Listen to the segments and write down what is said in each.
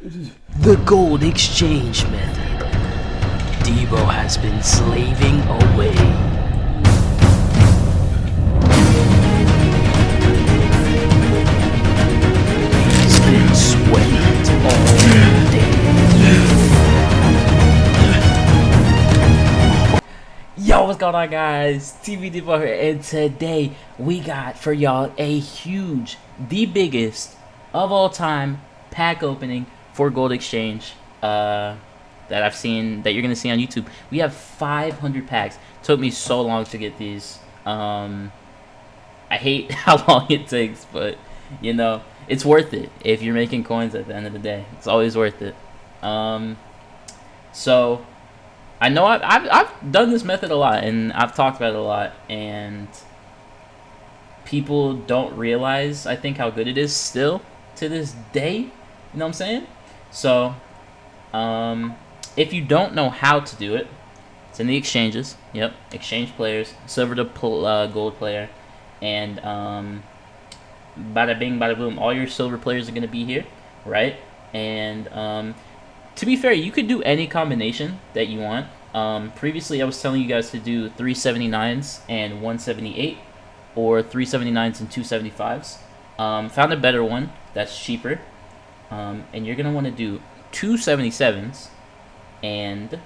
The gold exchange method. Deebo has been slaving away. He's been sweating all day. Yo, what's going on, guys? TV Deebo here, and today we got for y'all a huge, the biggest of all time pack opening for Gold Exchange that I've seen, that you're gonna see on YouTube. We have 500 packs. Took me so long to get these. I hate how long it takes, but you know, it's worth it if you're making coins at the end of the day. It's always worth it. So I know I've done this method a lot, and I've talked about it a lot, and people don't realize, I think, how good it is still to this day. You know what I'm saying? So, if you don't know how to do it, it's in the exchanges. Yep, exchange players, silver to gold player, and bada bing, bada boom. All your silver players are gonna be here, right? And to be fair, you could do any combination that you want. Previously, I was telling you guys to do 379s and 178, or 379s and 275s. Found a better one that's cheaper. And you're gonna want to do 277s and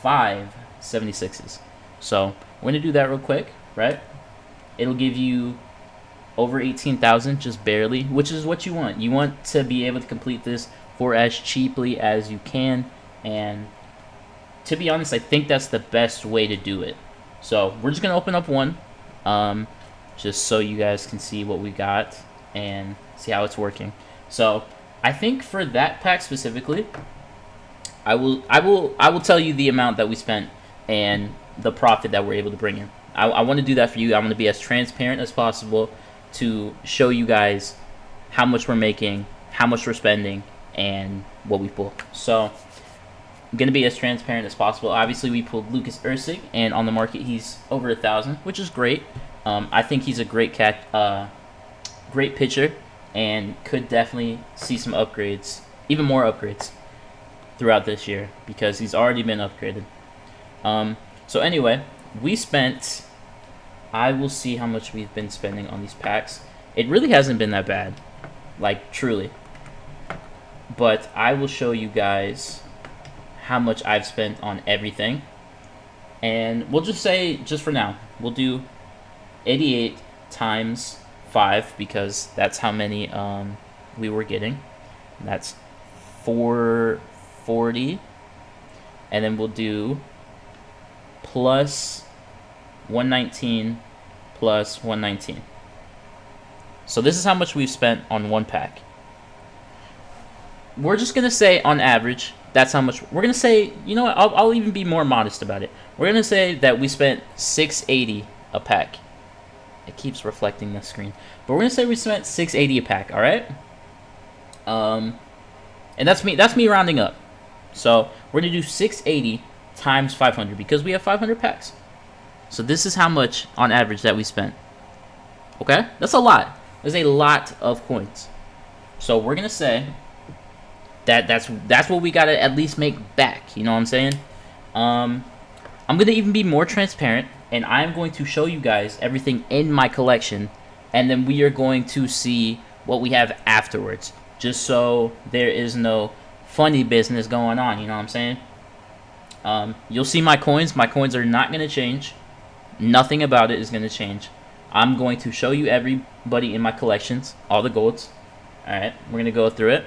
576s. So we're gonna do that real quick, right? It'll give you over 18,000, just barely, which is what you want. You want to be able to complete this for as cheaply as you can, and to be honest, I think that's the best way to do it. So we're just gonna open up one, just so you guys can see what we got and see how it's working. So I think for that pack specifically, I will tell you the amount that we spent and the profit that we're able to bring in. I want to do that for you. I want to be as transparent as possible to show you guys how much we're making, how much we're spending, and what we pull. So I'm gonna be as transparent as possible. Obviously, we pulled Lucas Ursig, and on the market he's over 1,000, which is great. I think he's a great great pitcher, and could definitely see some upgrades, even more upgrades, throughout this year, because he's already been upgraded. So anyway, we spent, I will see how much we've been spending on these packs. It really hasn't been that bad, like, truly. But I will show you guys how much I've spent on everything. And we'll just say, just for now, we'll do 88 times 5, because that's how many we were getting. That's 440, and then we'll do plus 119 plus 119. So this is how much we've spent on one pack. We're just gonna say on average that's how much we're gonna say. You know what, I'll even be more modest about it. We're gonna say that we spent 680 a pack. It keeps reflecting the screen, but we're gonna say we spent 680 a pack. All right. And that's me rounding up. So we're gonna do 680 times 500, because we have 500 packs. So this is how much on average that we spent. Okay, that's a lot. There's a lot of coins. So we're gonna say that that's what we gotta at least make back. You know what I'm saying? I'm gonna even be more transparent, and I'm going to show you guys everything in my collection, and then we are going to see what we have afterwards, just so there is no funny business going on. You know what I'm saying? You'll see my coins. My coins are not going to change. Nothing about it is going to change. I'm going to show you everybody in my collections, all the golds. Alright, we're going to go through it.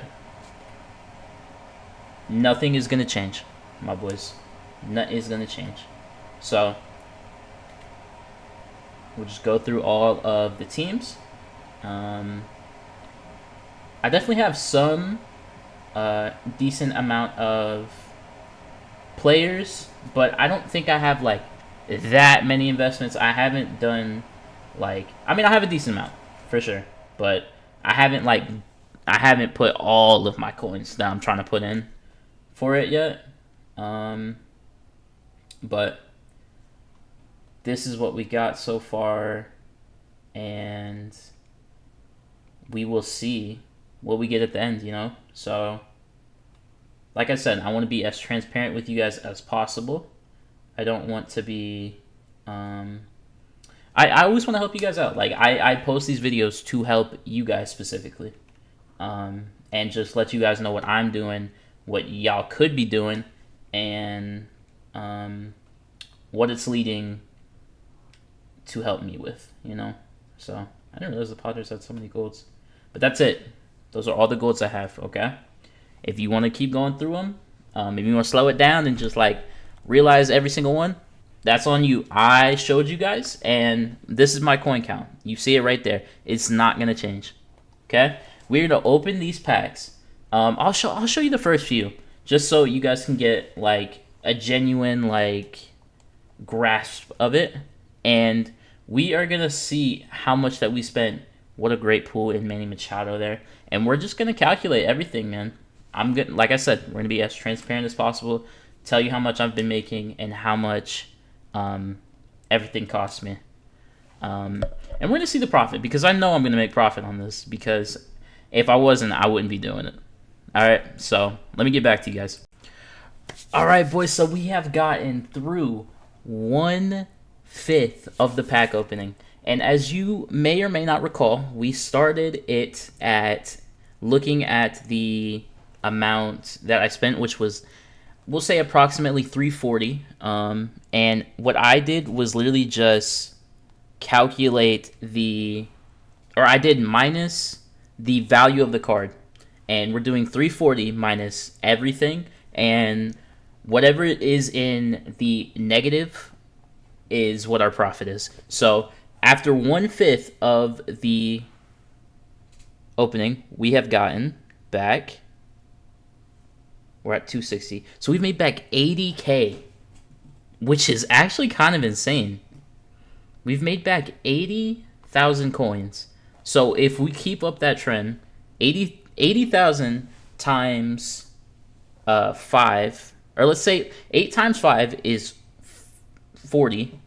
Nothing is going to change, my boys. Nothing is going to change. So we'll just go through all of the teams. I definitely have some decent amount of players, but I don't think I have like that many investments. I haven't done like, I mean, I have a decent amount for sure, but I haven't put all of my coins that I'm trying to put in for it yet. But this is what we got so far, and we will see what we get at the end, you know? So like I said, I want to be as transparent with you guys as possible. I don't want to be. I always want to help you guys out. Like I post these videos to help you guys specifically, and just let you guys know what I'm doing, what y'all could be doing, and what it's leading to help me with. You know, so I didn't realize the Padres had so many golds, but that's it. Those are all the golds I have. Okay, if you want to keep going through them, if you want to slow it down and just like realize every single one, that's on you. I showed you guys, and this is my coin count. You see it right there. It's not gonna change. Okay, we're gonna open these packs. I'll show you the first few, just so you guys can get like a genuine like grasp of it, and we are gonna see how much that we spent. What a great pool in Manny Machado there, and we're just gonna calculate everything, man. I'm good. Like I said, we're gonna be as transparent as possible. Tell you how much I've been making and how much everything costs me. And we're going to see the profit, because I know I'm going to make profit on this, because if I wasn't, I wouldn't be doing it. All right, so let me get back to you guys. All right, boys, so we have gotten through 1/5 of the pack opening. And as you may or may not recall, we started it at looking at the amount that I spent, which was, we'll say, approximately $340. And what I did was literally just calculate I did minus the value of the card. And we're doing $340 minus everything. And whatever it is in the negative is what our profit is. So after 1/5 of the opening, we have gotten back, we're at 260. So we've made back 80K, which is actually kind of insane. We've made back 80,000 coins. So if we keep up that trend, 80,000 times 5, or let's say 8 times 5 is 40.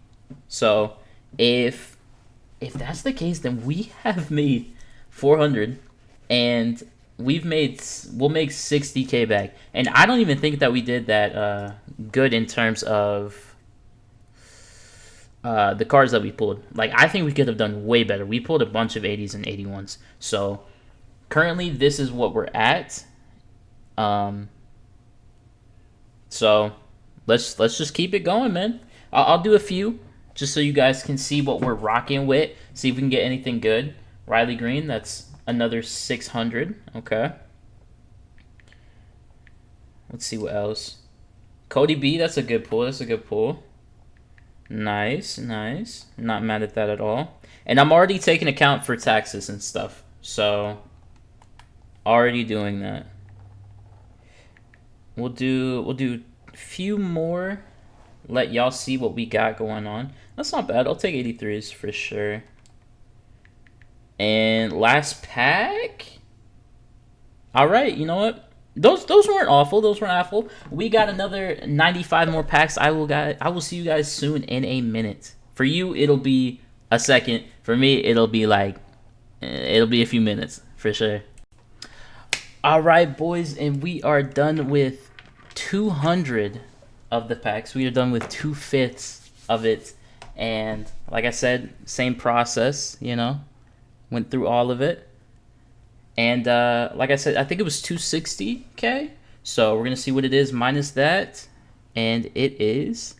So if that's the case, then we have made 400, and we'll make 60K back. And I don't even think that we did that good in terms of the cards that we pulled. Like, I think we could have done way better. We pulled a bunch of 80s and 81s. So currently this is what we're at. So let's just keep it going, man. I'll do a few just so you guys can see what we're rocking with. See if we can get anything good. Riley Green, that's another 600. Okay. Let's see what else. Cody B, that's a good pull. Nice. Not mad at that at all. And I'm already taking account for taxes and stuff. So, already doing that. We'll do a few more. Let y'all see what we got going on. That's not bad. I'll take 83s for sure. And last pack. All right, you know what? Those weren't awful. Those weren't awful. We got another 95 more packs. I will see you guys soon in a minute. For you, it'll be a second. For me, it'll be a few minutes for sure. All right, boys, and we are done with 200 of the packs. We are done with 2/5 of it, and like I said, same process. You know, went through all of it. And like I said, I think it was 260K. So we're going to see what it is minus that. And it is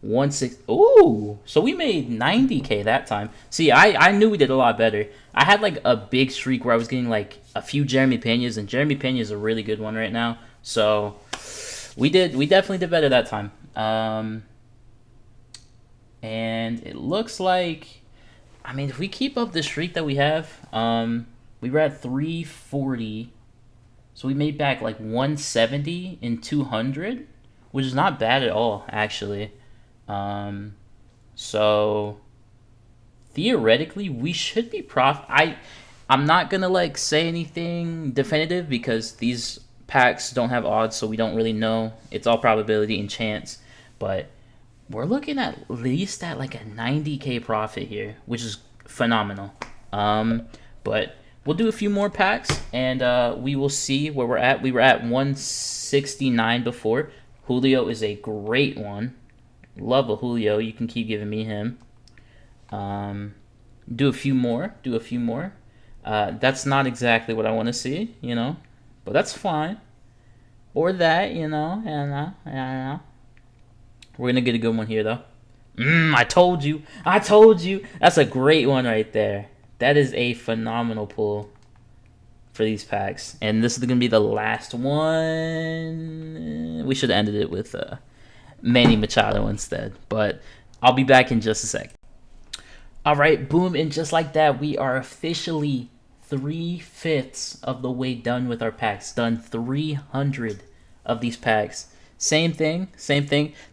160. Ooh, so we made 90K that time. See, I knew we did a lot better. I had like a big streak where I was getting like a few Jeremy Pena's. And Jeremy Pena is a really good one right now. So we definitely did better that time. And it looks like, I mean, if we keep up the streak that we have, we were at 340, so we made back like 170 in 200, which is not bad at all, actually. So theoretically, we should be I'm not gonna like say anything definitive because these packs don't have odds, so we don't really know. It's all probability and chance, but we're looking at least at like a 90K profit here, which is phenomenal. But we'll do a few more packs, and we will see where we're at. We were at 169 before. Julio is a great one. Love a Julio. You can keep giving me him. Do a few more. Do a few more. That's not exactly what I want to see, you know, but that's fine. Or that, you know, and we're gonna get a good one here though. I told you. I told you. That's a great one right there. That is a phenomenal pull for these packs. And this is going to be the last one. We should have ended it with Manny Machado instead. But I'll be back in just a sec. All right, boom. And just like that, we are officially 3/5 of the way done with our packs. Done 300 of these packs. Same thing.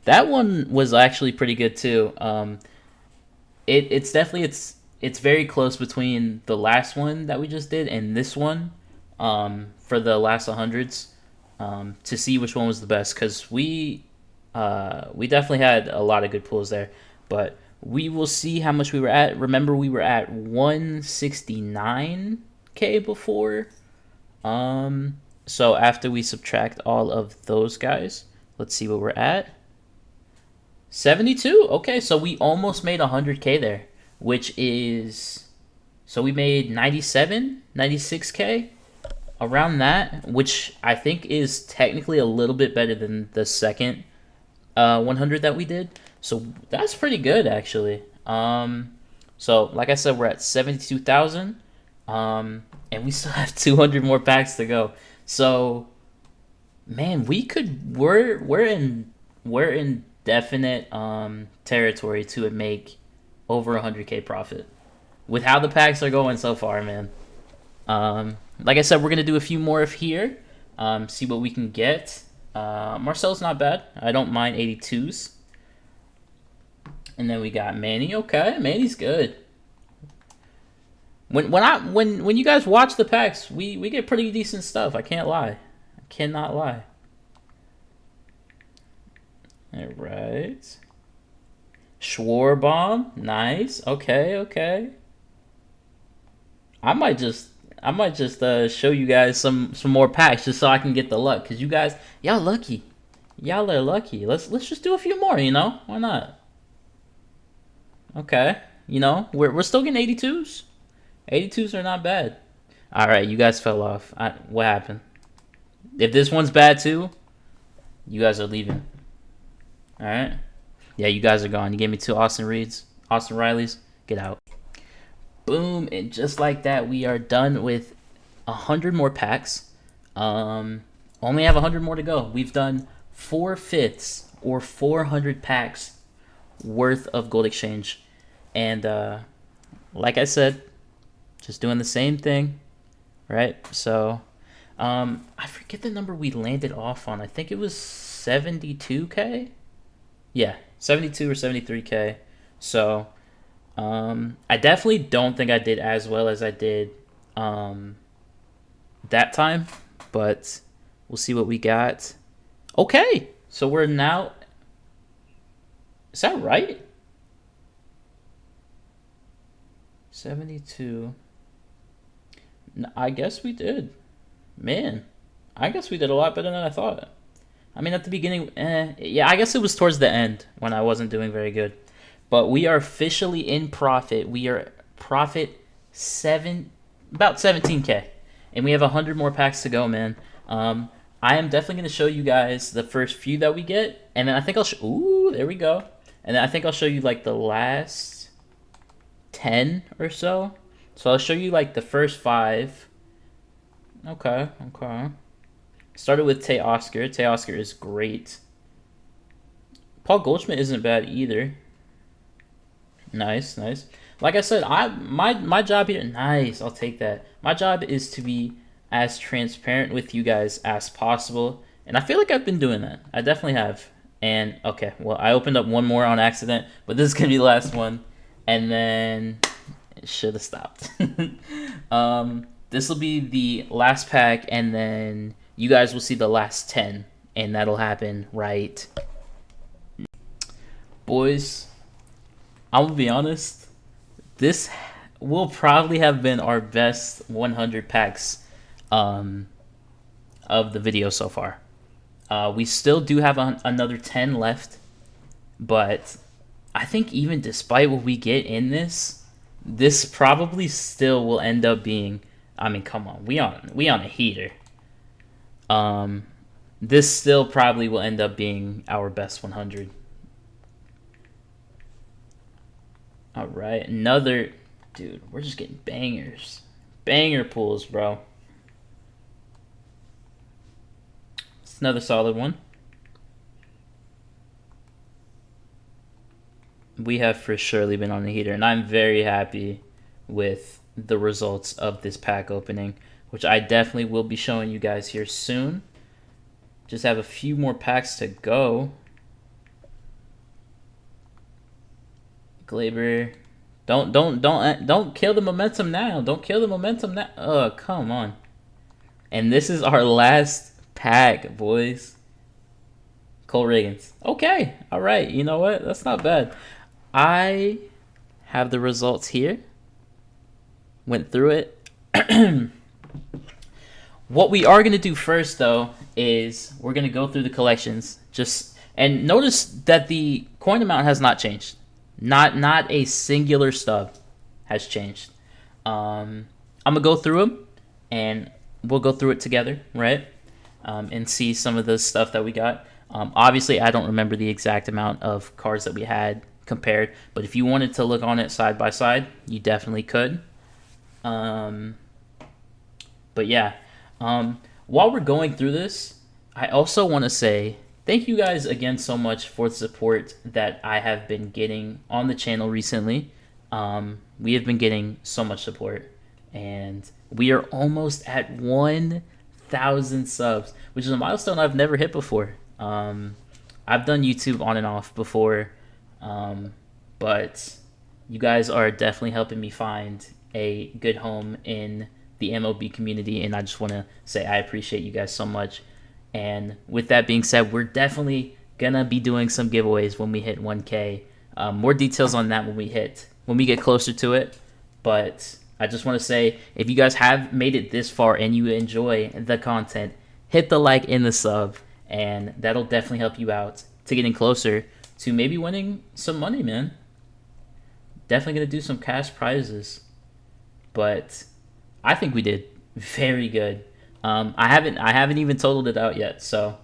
That one was actually pretty good too. It's definitely it's very close between the last one that we just did and this one, for the last 100s, to see which one was the best, because we definitely had a lot of good pulls there. But we will see how much we were at. Remember, we were at 169K before. So after we subtract all of those guys, let's see what we're at. 72. Okay, so we almost made 100K there, which is, so we made 97, 96K, around that, which I think is technically a little bit better than the second 100 that we did. So that's pretty good, actually. So like I said, we're at 72,000, and we still have 200 more packs to go. So, man, we're in definite territory to make over 100K profit with how the packs are going so far, man. Like I said, we're gonna do a few more of here, see what we can get. Marcel's not bad. I don't mind 82s. And then we got Manny. Okay, Manny's good. When you guys watch the packs, we get pretty decent stuff. I can't lie. I cannot lie. All right. Schwarbomb, nice. Okay. I might just show you guys some more packs just so I can get the luck, cause you guys, y'all lucky. Y'all are lucky. Let's just do a few more, you know? Why not? Okay. You know, we're still getting 82s. 82s are not bad. All right, you guys fell off. What happened? If this one's bad too, you guys are leaving. All right. Yeah, you guys are gone. You gave me 2 Austin Rileys. Get out. Boom, and just like that, we are done with 100 more packs. Only have 100 more to go. We've done 4/5 or 400 packs worth of gold exchange, and like I said, just doing the same thing, right? So, I forget the number we landed off on. I think it was 72K. Yeah, 72 or 73K. So, I definitely don't think I did as well as I did that time, but we'll see what we got. Okay, so we're now, is that right? 72. I guess we did. Man, I guess we did a lot better than I thought. I mean, at the beginning, yeah, I guess it was towards the end when I wasn't doing very good. But we are officially in profit. We are profit about 17K. And we have 100 more packs to go, man. I am definitely going to show you guys the first few that we get. And then I think I'll ooh, there we go. And then I think I'll show you like the last 10 or so. So I'll show you like the first 5. Okay. Started with Teoscar. Teoscar is great. Paul Goldschmidt isn't bad either. Nice. Like I said, my job here, nice, I'll take that. My job is to be as transparent with you guys as possible. And I feel like I've been doing that. I definitely have. And, okay, well, I opened up one more on accident, but this is going to be the last one. And then it should have stopped. This will be the last pack, and then you guys will see the last 10. And that'll happen right. Boys, I'm going to be honest. This will probably have been our best 100 packs of the video so far. We still do have another 10 left, but I think even despite what we get in this probably still will end up being. I mean, come on, we on a heater. This still probably will end up being our best 100. All right, another dude. We're just getting bangers, banger pulls, bro. It's another solid one. We have for surely been on the heater, and I'm very happy with the results of this pack opening, which I definitely will be showing you guys here soon. Just have a few more packs to go. Glaber, don't kill the momentum now. Don't kill the momentum now. Oh, come on. And this is our last pack, boys. Cole Riggins. Okay, all right. You know what? That's not bad. I have the results here. Went through it. What we are going to do first, though, is we're going to go through the collections. And notice that the coin amount has not changed. Not a singular stub has changed. I'm going to go through them, and we'll go through it together, right? And see some of the stuff that we got. Obviously, I don't remember the exact amount of cards that we had compared, but if you wanted to look on it side by side, you definitely could. But yeah, while we're going through this, I also want to say thank you guys again so much for the support that I have been getting on the channel recently. We have been getting so much support, and we are almost at 1,000 subs, which is a milestone I've never hit before. I've done YouTube on and off before, but you guys are definitely helping me find a good home in the MLB community, and I just want to say I appreciate you guys so much. And with that being said, we're definitely gonna be doing some giveaways when we hit 1K. More details on that when we get closer to it. But I just want to say, if you guys have made it this far and you enjoy the content, hit the like and the sub, and that'll definitely help you out to getting closer to maybe winning some money, man. Definitely gonna do some cash prizes, but I think we did very good. I haven't even totaled it out yet, so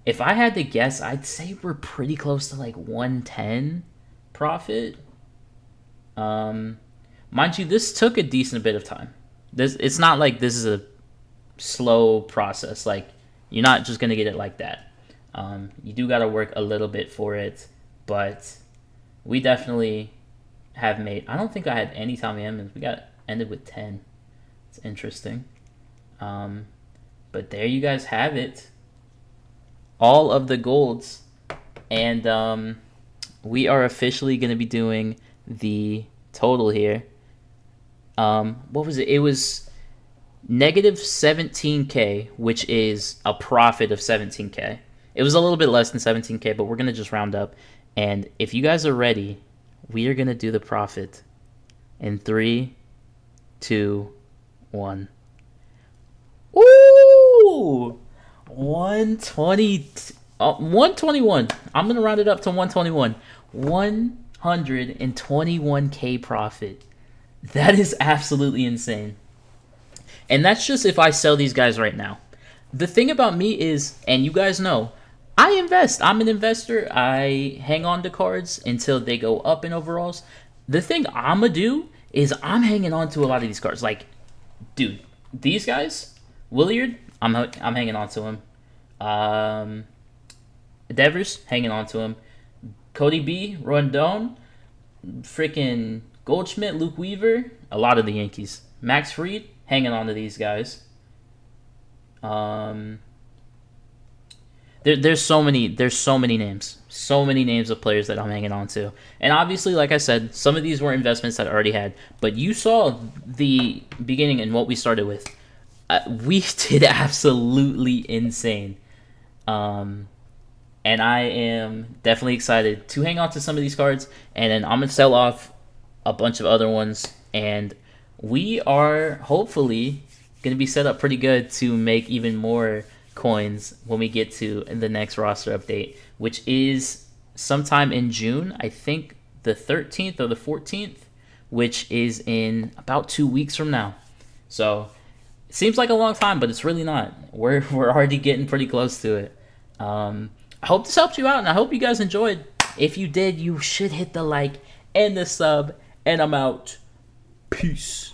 if I had to guess, I'd say we're pretty close to like 110 profit. Mind you, this took a decent bit of time. It's not like this is a slow process. Like, you're not just gonna get it like that. You do gotta work a little bit for it, but we definitely have made. I don't think I had any Tommy Edmonds. We ended with 10. It's interesting. But there you guys have it. All of the golds. And we are officially going to be doing the total here. What was it? It was negative 17K, which is a profit of 17K. It was a little bit less than 17K, but we're going to just round up. And if you guys are ready, we are going to do the profit in 3, 2, 1. Ooh! 120. 121. I'm going to round it up to 121. 121K profit. That is absolutely insane. And that's just if I sell these guys right now. The thing about me is, and you guys know, I invest. I'm an investor. I hang on to cards until they go up in overalls. The thing I'm going to do is I'm hanging on to a lot of these cards. Like, dude, these guys, Williard, I'm hanging on to him. Devers, hanging on to him. Cody B, Rondon, freaking Goldschmidt, Luke Weaver, a lot of the Yankees. Max Fried, hanging on to these guys. There's so many names. So many names of players that I'm hanging on to. And obviously, like I said, some of these were investments that I already had. But you saw the beginning and what we started with. We did absolutely insane. And I am definitely excited to hang on to some of these cards. And then I'm going to sell off a bunch of other ones. And we are hopefully going to be set up pretty good to make even more coins when we get to the next roster update, which is sometime in June. I think the 13th or the 14th, which is in about 2 weeks from now. So it seems like a long time, but it's really not. We're already getting pretty close to it. I hope this helped you out, and I hope you guys enjoyed. If you did, you should hit the like and the sub, and I'm out. Peace.